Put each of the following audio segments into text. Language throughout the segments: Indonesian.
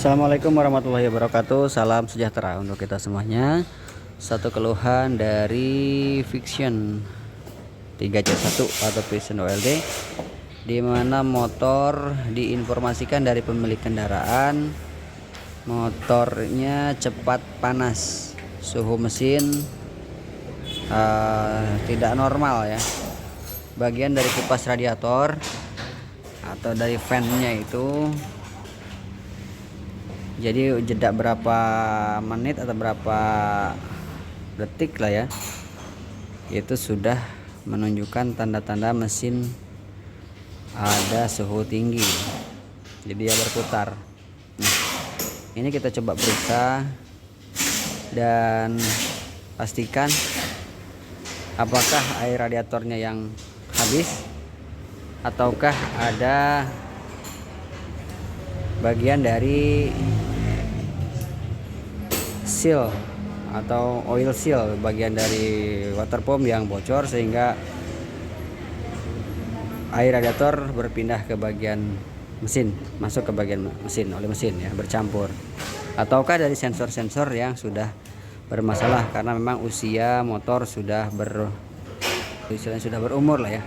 Assalamualaikum warahmatullahi wabarakatuh. Salam sejahtera untuk kita semuanya. Satu keluhan dari Vixion 3C1 atau Vixion OLD, di mana motor diinformasikan dari pemilik kendaraan motornya cepat panas, suhu mesin tidak normal ya. Bagian dari kipas radiator atau dari fan-nya itu, jadi jeda berapa menit atau berapa detik lah ya, itu sudah menunjukkan tanda-tanda mesin ada suhu tinggi, jadi dia berputar. Nah, ini kita coba periksa dan pastikan apakah air radiatornya yang habis ataukah ada bagian dari seal atau oil seal, bagian dari water pump yang bocor sehingga air radiator berpindah ke bagian mesin, masuk ke bagian mesin oleh mesin ya, bercampur. Ataukah dari sensor-sensor yang sudah bermasalah karena memang usia motor sudah berumur lah ya.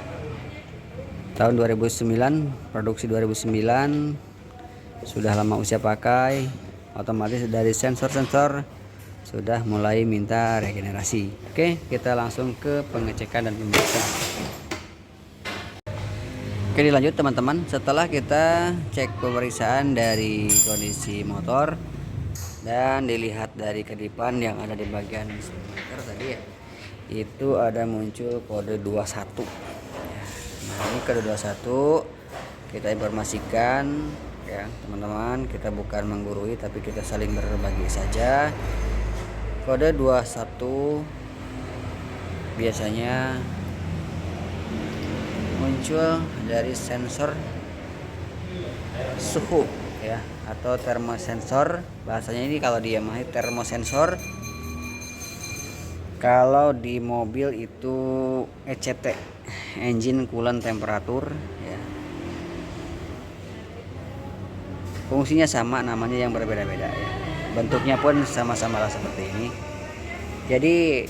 Tahun 2009, produksi 2009, sudah lama usia pakai, otomatis dari sensor-sensor sudah mulai minta regenerasi. Oke, kita langsung ke pengecekan dan pemeriksaan. Oke, dilanjut teman-teman. Setelah kita cek pemeriksaan dari kondisi motor dan dilihat dari kedipan yang ada di bagian speedometer tadi ya, itu ada muncul kode 21. Nah, ini kode 21 kita informasikan ya teman-teman, kita bukan menggurui tapi kita saling berbagi saja. Kode 21 biasanya muncul dari sensor suhu ya, atau termosensor bahasanya. Ini kalau di Yamaha termosensor, kalau di mobil itu ECT, engine coolant temperature ya. Fungsinya sama, namanya yang berbeda-beda ya. Bentuknya pun sama-sama lah seperti ini. Jadi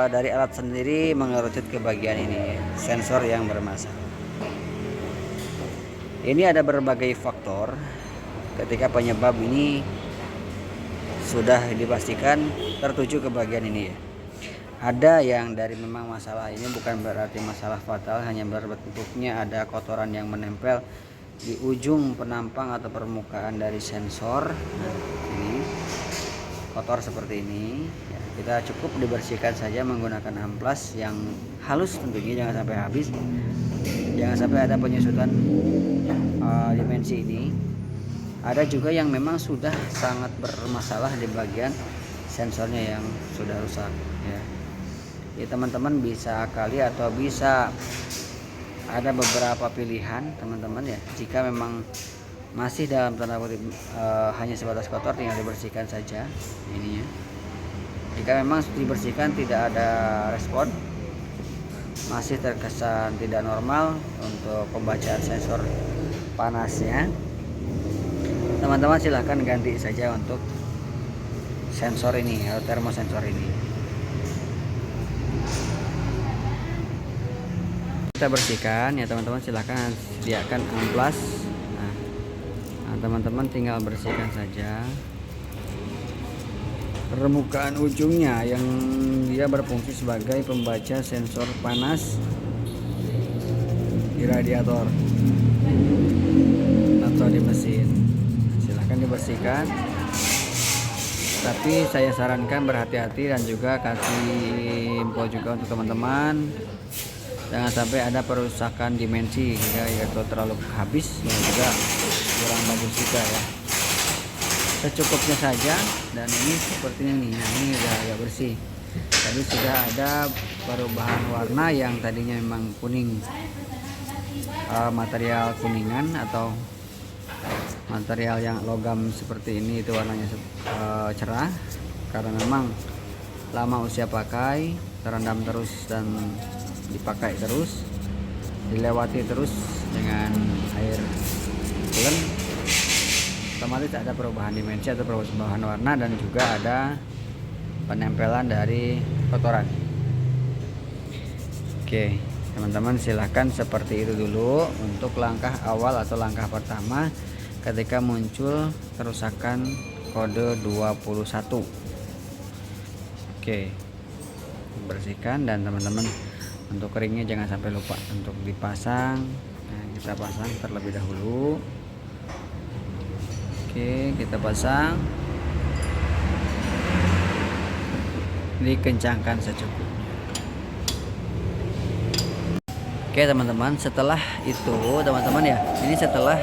dari alat sendiri mengerucut ke bagian ini, sensor yang bermasalah. Ini ada berbagai faktor ketika penyebab ini sudah dipastikan tertuju ke bagian ini ya. Ada yang dari memang masalah ini bukan berarti masalah fatal, hanya berbentuknya ada kotoran yang menempel di ujung penampang atau permukaan dari sensor. Nah, ini kotor seperti ini ya, kita cukup dibersihkan saja menggunakan amplas yang halus tentunya, jangan sampai habis, jangan sampai ada penyusutan dimensi ini. Ada juga yang memang sudah sangat bermasalah di bagian sensornya yang sudah rusak ya. Ya teman-teman bisa kali atau bisa ada beberapa pilihan teman-teman ya. Jika memang masih dalam tanda kutip hanya sebatas kotor, tinggal dibersihkan saja ininya. Jika memang dibersihkan tidak ada respon, masih terkesan tidak normal untuk pembacaan sensor panasnya, teman-teman silahkan ganti saja untuk sensor ini atau termosensor ini. Kita bersihkan ya teman-teman, silahkan sediakan amplas. Nah, teman-teman tinggal bersihkan saja permukaan ujungnya yang dia berfungsi sebagai pembaca sensor panas di radiator atau di mesin. Silahkan dibersihkan, tapi saya sarankan berhati-hati dan juga kasih info juga untuk teman-teman, jangan sampai ada perusakan dimensi hingga itu terlalu habis dan juga kurang bagus juga ya. Secukupnya saja, dan ini seperti ini. Nah, ini udah agak bersih. Tadi sudah ada perubahan warna yang tadinya memang kuning, material kuningan atau material yang logam seperti ini, itu warnanya cerah karena memang lama usia pakai, terendam terus dan dipakai terus, dilewati terus dengan air coolant. otomatis ada perubahan dimensi atau perubahan warna, dan juga ada penempelan dari kotoran. Oke teman-teman, silahkan seperti itu dulu untuk langkah awal atau langkah pertama ketika muncul kerusakan kode 21. Oke, bersihkan, dan teman-teman untuk keringnya jangan sampai lupa untuk dipasang. Nah, kita pasang terlebih dahulu. Oke, kita pasang, dikencangkan secukupnya. Oke teman-teman, setelah itu teman-teman ya, ini setelah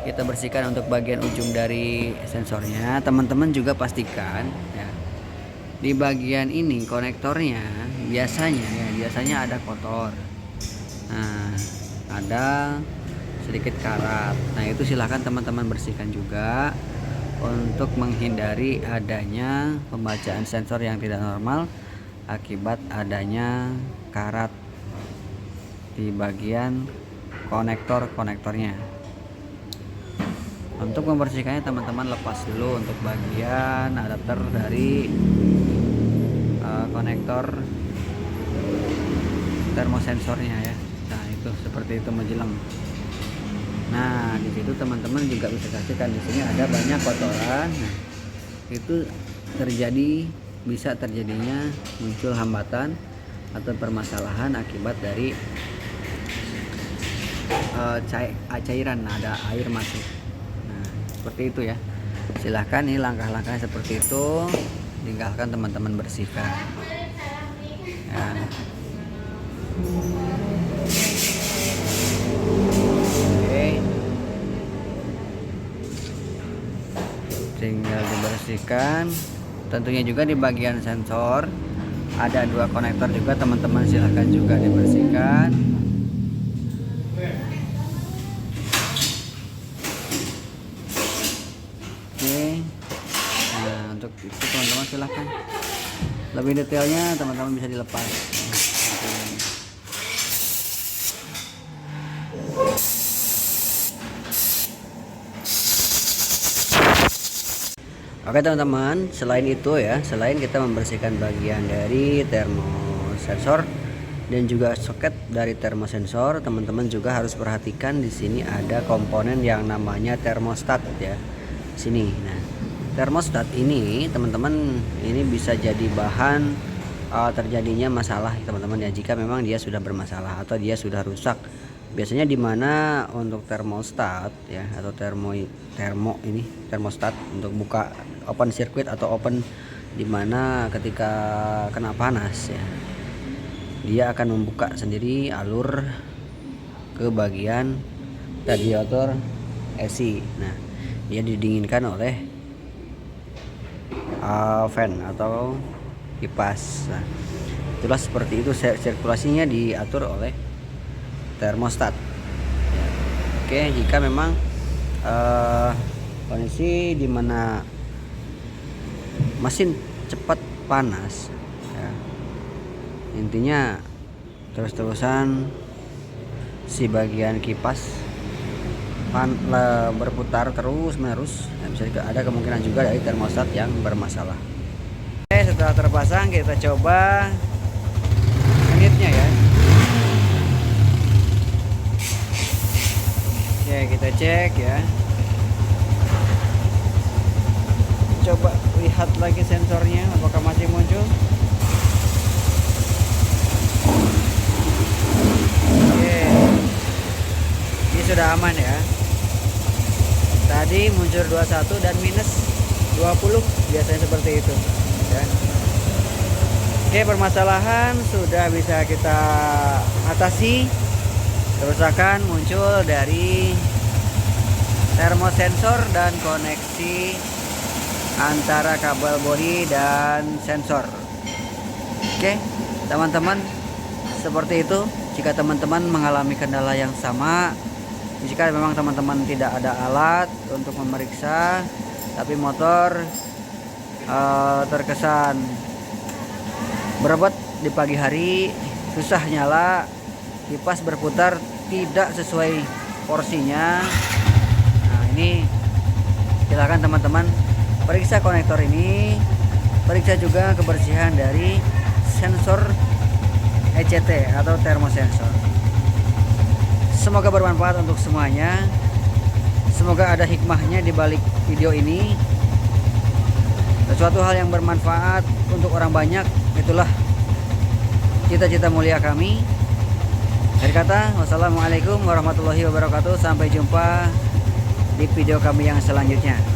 kita bersihkan untuk bagian ujung dari sensornya, teman-teman juga pastikan ya, di bagian ini konektornya biasanya ada kotor. Nah, ada sedikit karat. Nah, itu silahkan teman-teman bersihkan juga untuk menghindari adanya pembacaan sensor yang tidak normal akibat adanya karat di bagian konektornya. Untuk membersihkannya teman-teman lepas dulu untuk bagian adapter dari konektor termosensornya ya. Nah, itu seperti itu menjelang. Nah, di situ teman-teman juga bisa saksikan di sini ada banyak kotoran. Nah, itu bisa terjadinya muncul hambatan atau permasalahan akibat dari cairan, ada air masuk. Nah, seperti itu ya. Silahkan, ini langkah-langkah seperti itu, tinggalkan teman-teman bersihkan ya. Oke, tinggal dibersihkan. Tentunya juga di bagian sensor ada 2 konektor juga, teman-teman silahkan juga dibersihkan. Untuk itu teman-teman silahkan, lebih detailnya teman-teman bisa dilepas. Oke teman-teman, selain itu ya, selain kita membersihkan bagian dari termosensor dan juga soket dari termosensor, teman-teman juga harus perhatikan di sini ada komponen yang namanya termostat ya. Sini. Nah, termostat ini teman-teman, ini bisa jadi bahan terjadinya masalah teman-teman ya, jika memang dia sudah bermasalah atau dia sudah rusak. Biasanya dimana untuk termostat ya, atau termostat untuk buka open circuit atau open, dimana ketika kena panas ya, dia akan membuka sendiri alur ke bagian radiator AC. Nah, dia didinginkan oleh fan atau kipas. Nah, itulah seperti itu, sirkulasinya diatur oleh termostat. Oke, jika memang kondisi dimana mesin cepat panas ya, intinya terus-terusan si bagian kipas berputar terus menerus, nah, bisa ada kemungkinan juga dari termostat yang bermasalah. Oke, setelah terpasang kita coba unitnya ya. Oke, kita cek ya, coba lihat lagi sensornya apakah masih muncul. Oke, ini sudah aman ya. Tadi muncul 21 dan minus 20, biasanya seperti itu ya. Oke, permasalahan sudah bisa kita atasi. Kerusakan muncul dari termosensor dan koneksi antara kabel bodi dan sensor. Oke teman-teman, seperti itu. Jika teman-teman mengalami kendala yang sama, jika memang teman-teman tidak ada alat untuk memeriksa, tapi motor terkesan berebut di pagi hari, susah nyala, kipas berputar tidak sesuai porsinya, nah ini Silakan teman-teman periksa konektor ini, periksa juga kebersihan dari sensor ECT atau termosensor. Semoga bermanfaat untuk semuanya. Semoga ada hikmahnya di balik video ini. Sesuatu hal yang bermanfaat untuk orang banyak, itulah cita-cita mulia kami. Akhir kata, wassalamualaikum warahmatullahi wabarakatuh. Sampai jumpa di video kami yang selanjutnya.